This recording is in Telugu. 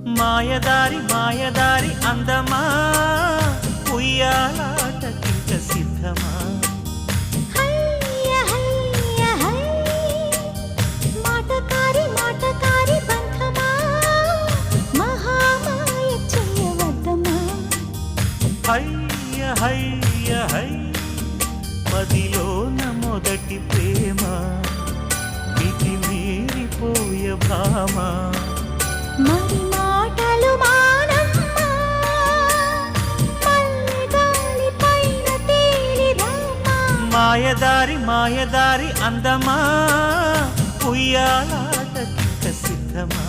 మాయదారి మాయదారి అందమా ఉయ్యాలాటకింక సిద్ధమా మాటకారి మాటకారి బంధమా మహామాయ చెయ్యవద్దమా హయ్య హయ్య హై మదిలోన మొదటి ప్రేమ మితి మీరిపోయ భామ మరి మాటలు మానమ్మా మల్లెగాలి పైన తేలి రామా మాయదారి మాయదారి అందమా ఉయ్యాలాటకింక సిద్ధమా